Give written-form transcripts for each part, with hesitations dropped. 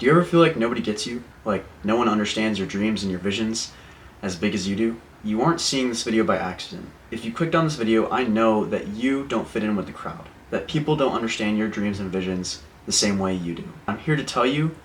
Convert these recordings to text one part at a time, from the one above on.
Do you ever feel like nobody gets you? Like no one understands your dreams and your visions as big as you do? You aren't seeing this video by accident. If you clicked on this video, I know that you don't fit in with the crowd, that people don't understand your dreams and visions the same way you do. I'm here to tell you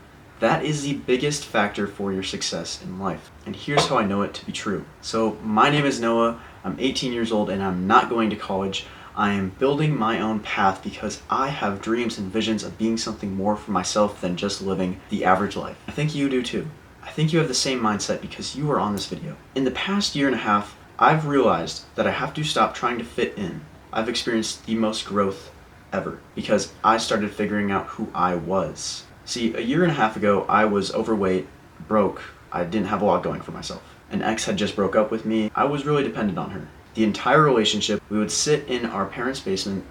that is the biggest factor for your success in life. And here's how I know it to be true. So my name is Noah, I'm 18 years old and I'm not going to college. I am building my own path because I have dreams and visions of being something more for myself than just living the average life. I think you do too. I think you have the same mindset because you are on this video. In the past year and a half, I've realized that I have to stop trying to fit in. I've experienced the most growth ever because I started figuring out who I was. See, a year and a half ago, I was overweight, broke, I didn't have a lot going for myself. An ex had just broke up with me. I was really dependent on her. The entire relationship, we would sit in our parents' basement,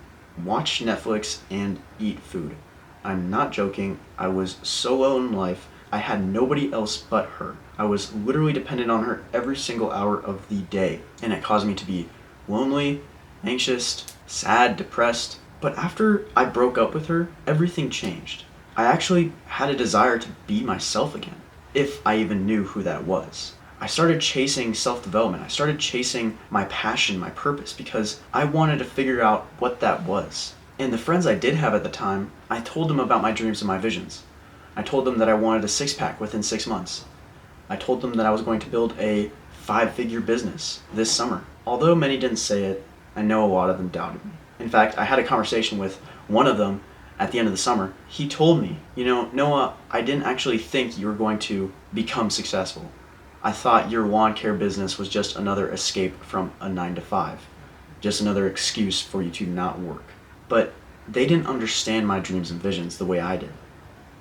watch Netflix, and eat food. I'm not joking, I was so low in life, I had nobody else but her. I was literally dependent on her every single hour of the day, and it caused me to be lonely, anxious, sad, depressed. But after I broke up with her, everything changed. I actually had a desire to be myself again, if I even knew who that was. I started chasing self-development. I started chasing my passion, my purpose, because I wanted to figure out what that was. And the friends I did have at the time, I told them about my dreams and my visions. I told them that I wanted a six-pack within 6 months. I told them that I was going to build a 5-figure business this summer. Although many didn't say it, I know a lot of them doubted me. In fact, I had a conversation with one of them at the end of the summer. He told me, Noah, I didn't actually think you were going to become successful. I thought your lawn care business was just another escape from a 9-to-5, just another excuse for you to not work. But they didn't understand my dreams and visions the way I did.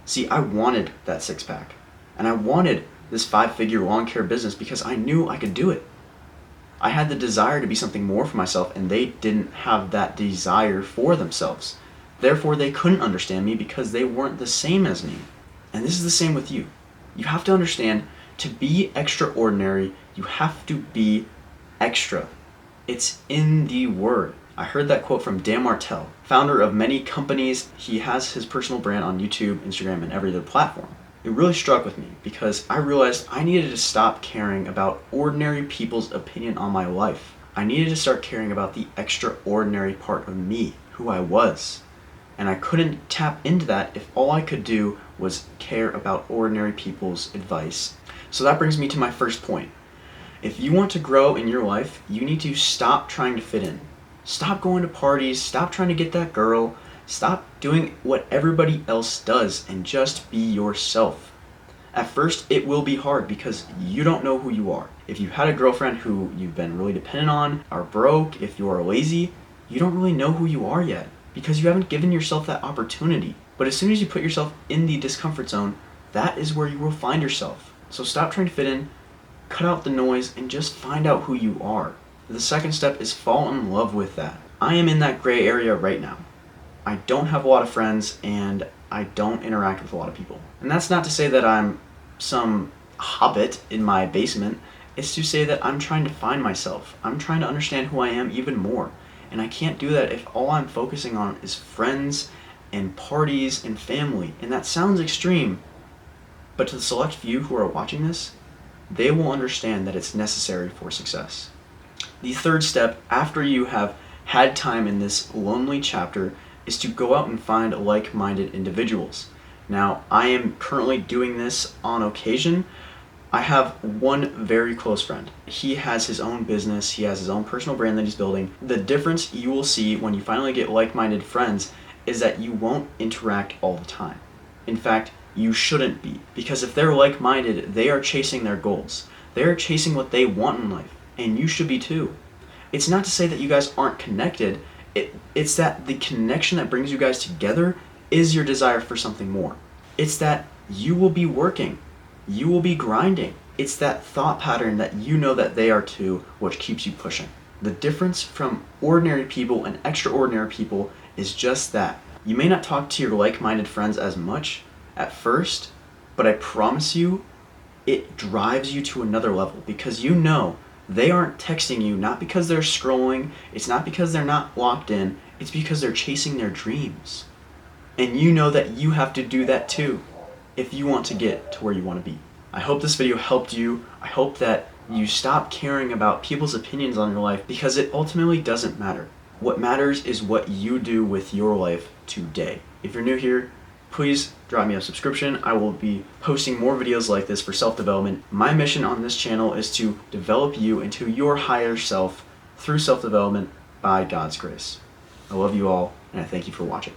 See, I wanted that six-pack, and I wanted this 5-figure lawn care business because I knew I could do it. I had the desire to be something more for myself, and they didn't have that desire for themselves. Therefore, they couldn't understand me because they weren't the same as me. And this is the same with you. You have to understand, to be extraordinary, you have to be extra. It's in the word. I heard that quote from Dan Martell, founder of many companies. He has his personal brand on YouTube, Instagram, and every other platform. It really struck with me because I realized I needed to stop caring about ordinary people's opinion on my life. I needed to start caring about the extraordinary part of me, who I was. And I couldn't tap into that if all I could do was care about ordinary people's advice. So that brings me to my first point. If you want to grow in your life, you need to stop trying to fit in. Stop going to parties, stop trying to get that girl, stop doing what everybody else does and just be yourself. At first, it will be hard because you don't know who you are. If you had a girlfriend who you've been really dependent on, are broke, if you are lazy, you don't really know who you are yet because you haven't given yourself that opportunity. But as soon as you put yourself in the discomfort zone, that is where you will find yourself. So stop trying to fit in, cut out the noise, and just find out who you are. The second step is fall in love with that. I am in that gray area right now. I don't have a lot of friends and I don't interact with a lot of people. And that's not to say that I'm some hobbit in my basement. It's to say that I'm trying to find myself. I'm trying to understand who I am even more. And I can't do that if all I'm focusing on is friends and parties and family. And that sounds extreme, but to the select few who are watching this, they will understand that it's necessary for success. The third step, after you have had time in this lonely chapter, is to go out and find like-minded individuals. Now, I am currently doing this on occasion. I have one very close friend. He has his own business, he has his own personal brand that he's building. The difference you will see when you finally get like-minded friends is that you won't interact all the time. In fact, you shouldn't be, because if they're like-minded, they are chasing their goals. They're chasing what they want in life, and you should be too. It's not to say that you guys aren't connected, it's that the connection that brings you guys together is your desire for something more. It's that you will be working, you will be grinding. It's that thought pattern that you know that they are too, which keeps you pushing. The difference from ordinary people and extraordinary people is just that. You may not talk to your like-minded friends as much at first, but I promise you, it drives you to another level because you know they aren't texting you not because they're scrolling, it's not because they're not locked in, it's because they're chasing their dreams. And you know that you have to do that too. if you want to get to where you want to be. I hope this video helped you. I hope that you stop caring about people's opinions on your life, because it ultimately doesn't matter. What matters is what you do with your life today. If you're new here, please drop me a subscription. I will be posting more videos like this for self-development. My mission on this channel is to develop you into your higher self through self-development by God's grace. I love you all, and I thank you for watching.